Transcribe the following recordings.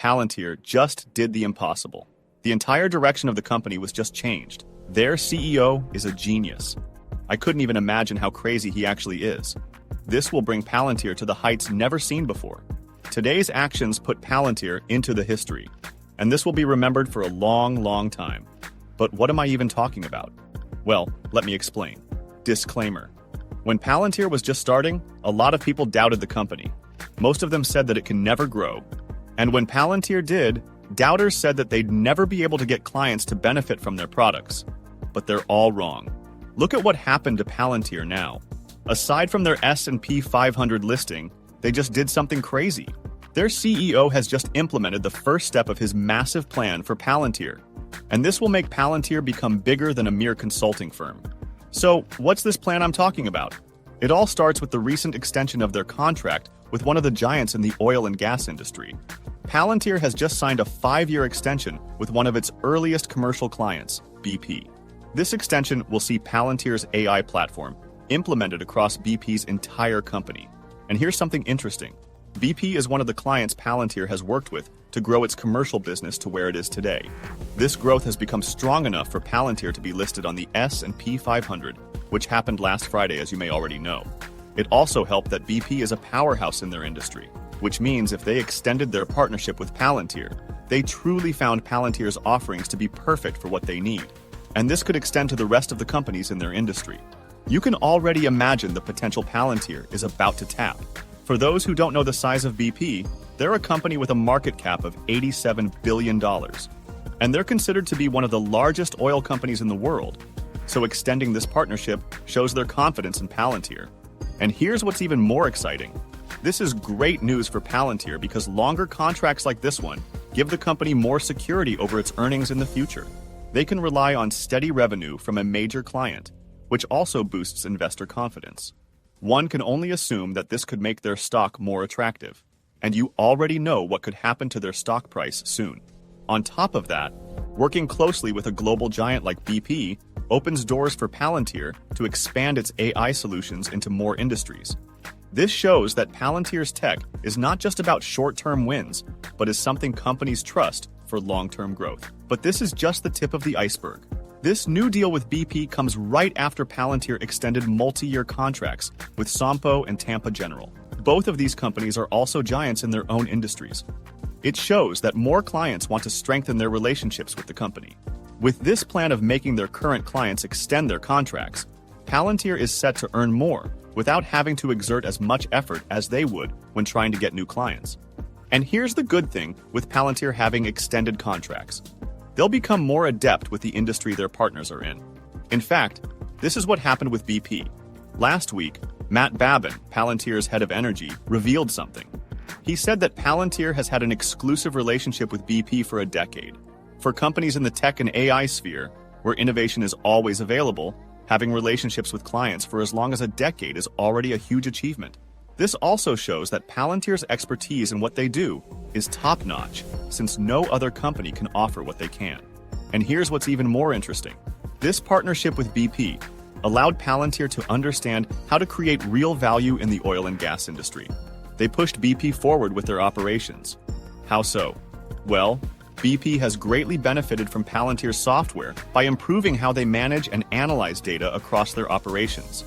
Palantir just did the impossible. The entire direction of the company was just changed. Their CEO is a genius. I couldn't even imagine how crazy he actually is. This will bring Palantir to the heights never seen before. Today's actions put Palantir into the history, and this will be remembered for a long, long time. But what am I even talking about? Well, let me explain. Disclaimer. When Palantir was just starting, a lot of people doubted the company. Most of them said that it can never grow. And when Palantir did, doubters said that they'd never be able to get clients to benefit from their products. But they're all wrong. Look at what happened to Palantir now. Aside from their S&P 500 listing, they just did something crazy. Their CEO has just implemented the first step of his massive plan for Palantir. And this will make Palantir become bigger than a mere consulting firm. So, what's this plan I'm talking about? It all starts with the recent extension of their contract with one of the giants in the oil and gas industry. Palantir has just signed a 5-year extension with one of its earliest commercial clients, BP. This extension will see Palantir's AI platform implemented across BP's entire company. And here's something interesting. BP is one of the clients Palantir has worked with to grow its commercial business to where it is today. This growth has become strong enough for Palantir to be listed on the S&P 500, which happened last Friday, as you may already know. It also helped that BP is a powerhouse in their industry, which means if they extended their partnership with Palantir, they truly found Palantir's offerings to be perfect for what they need. And this could extend to the rest of the companies in their industry. You can already imagine the potential Palantir is about to tap. For those who don't know the size of BP, they're a company with a market cap of $87 billion. And they're considered to be one of the largest oil companies in the world. So extending this partnership shows their confidence in Palantir. And here's what's even more exciting. This is great news for Palantir because longer contracts like this one give the company more security over its earnings in the future. They can rely on steady revenue from a major client, which also boosts investor confidence. One can only assume that this could make their stock more attractive, and you already know what could happen to their stock price soon. On top of that, working closely with a global giant like BP opens doors for Palantir to expand its AI solutions into more industries. This shows that Palantir's tech is not just about short-term wins, but is something companies trust for long-term growth. But this is just the tip of the iceberg. This new deal with BP comes right after Palantir extended multi-year contracts with Sompo and Tampa General. Both of these companies are also giants in their own industries. It shows that more clients want to strengthen their relationships with the company. With this plan of making their current clients extend their contracts, Palantir is set to earn more without having to exert as much effort as they would when trying to get new clients. And here's the good thing with Palantir having extended contracts. They'll become more adept with the industry their partners are in. In fact, this is what happened with BP. Last week, Matt Babin, Palantir's head of energy, revealed something. He said that Palantir has had an exclusive relationship with BP for a decade. For companies in the tech and AI sphere, where innovation is always available, having relationships with clients for as long as a decade is already a huge achievement. This also shows that Palantir's expertise in what they do is top-notch, since no other company can offer what they can. And here's what's even more interesting. This partnership with BP allowed Palantir to understand how to create real value in the oil and gas industry. They pushed BP forward with their operations. How so? Well, BP has greatly benefited from Palantir's software by improving how they manage and analyze data across their operations.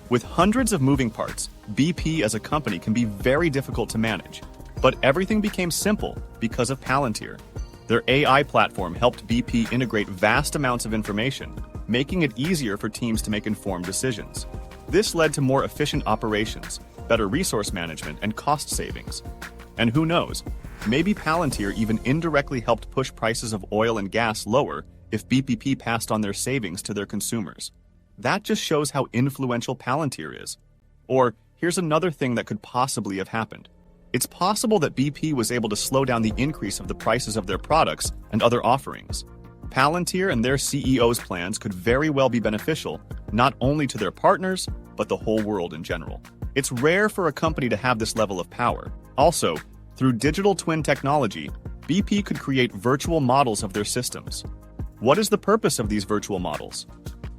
With hundreds of moving parts, BP as a company can be very difficult to manage. But everything became simple because of Palantir. Their AI platform helped BP integrate vast amounts of information, making it easier for teams to make informed decisions. This led to more efficient operations, better resource management, and cost savings. And who knows, maybe Palantir even indirectly helped push prices of oil and gas lower if BP passed on their savings to their consumers. That just shows how influential Palantir is. Or, here's another thing that could possibly have happened. It's possible that BP was able to slow down the increase of the prices of their products and other offerings. Palantir and their CEO's plans could very well be beneficial, not only to their partners, but the whole world in general. It's rare for a company to have this level of power. Also, through digital twin technology, BP could create virtual models of their systems. What is the purpose of these virtual models?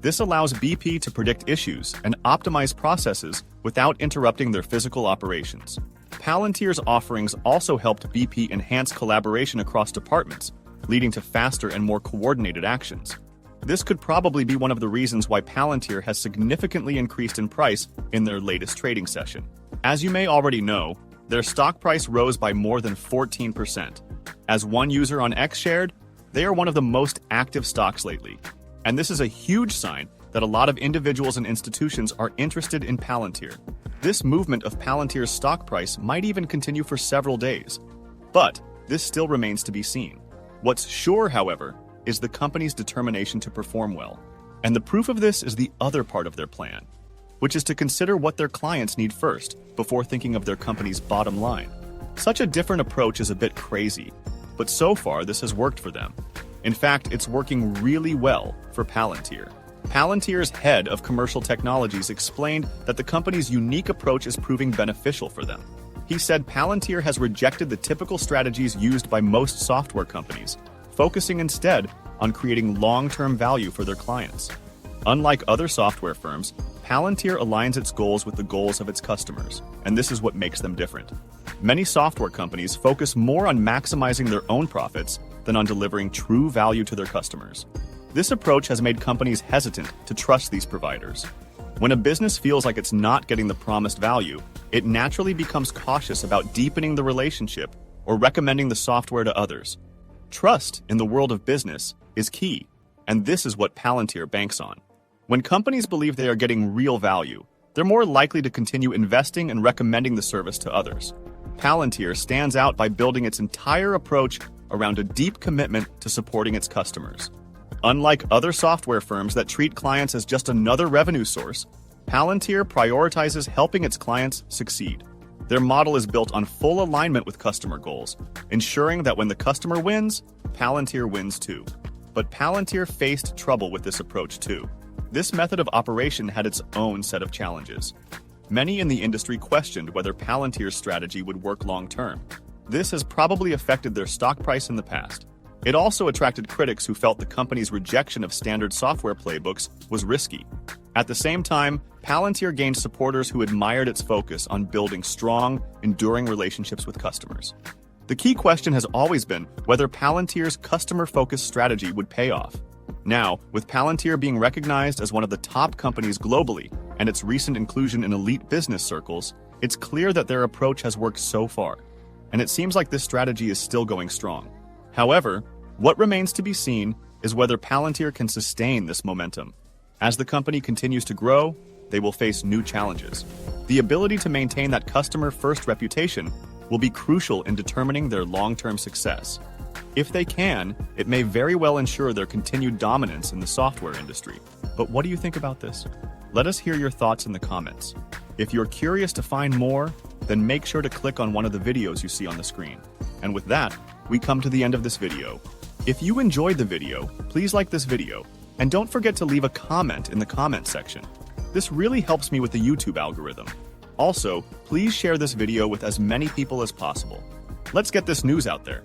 This allows BP to predict issues and optimize processes without interrupting their physical operations. Palantir's offerings also helped BP enhance collaboration across departments, leading to faster and more coordinated actions. This could probably be one of the reasons why Palantir has significantly increased in price in their latest trading session. As you may already know, their stock price rose by more than 14%. As one user on X shared, they are one of the most active stocks lately. And this is a huge sign that a lot of individuals and institutions are interested in Palantir. This movement of Palantir's stock price might even continue for several days. But this still remains to be seen. What's sure, however, is the company's determination to perform well. And the proof of this is the other part of their plan, which is to consider what their clients need first before thinking of their company's bottom line. Such a different approach is a bit crazy, but so far this has worked for them. In fact, it's working really well for Palantir. Palantir's head of commercial technologies explained that the company's unique approach is proving beneficial for them. He said Palantir has rejected the typical strategies used by most software companies, focusing instead on creating long-term value for their clients. Unlike other software firms, Palantir aligns its goals with the goals of its customers, and this is what makes them different. Many software companies focus more on maximizing their own profits than on delivering true value to their customers. This approach has made companies hesitant to trust these providers. When a business feels like it's not getting the promised value, it naturally becomes cautious about deepening the relationship or recommending the software to others. Trust in the world of business is key, and this is what Palantir banks on. When companies believe they are getting real value, they're more likely to continue investing and recommending the service to others. Palantir stands out by building its entire approach around a deep commitment to supporting its customers. Unlike other software firms that treat clients as just another revenue source, Palantir prioritizes helping its clients succeed. Their model is built on full alignment with customer goals, ensuring that when the customer wins, Palantir wins too. But Palantir faced trouble with this approach too. This method of operation had its own set of challenges. Many in the industry questioned whether Palantir's strategy would work long-term. This has probably affected their stock price in the past. It also attracted critics who felt the company's rejection of standard software playbooks was risky. At the same time, Palantir gained supporters who admired its focus on building strong, enduring relationships with customers. The key question has always been whether Palantir's customer-focused strategy would pay off. Now, with Palantir being recognized as one of the top companies globally and its recent inclusion in elite business circles, it's clear that their approach has worked so far. And it seems like this strategy is still going strong. However, what remains to be seen is whether Palantir can sustain this momentum. As the company continues to grow, they will face new challenges. The ability to maintain that customer-first reputation will be crucial in determining their long-term success. If they can, it may very well ensure their continued dominance in the software industry. But what do you think about this? Let us hear your thoughts in the comments. If you're curious to find more, then make sure to click on one of the videos you see on the screen. And with that, we come to the end of this video. If you enjoyed the video, please like this video, and don't forget to leave a comment in the comment section. This really helps me with the YouTube algorithm. Also, please share this video with as many people as possible. Let's get this news out there.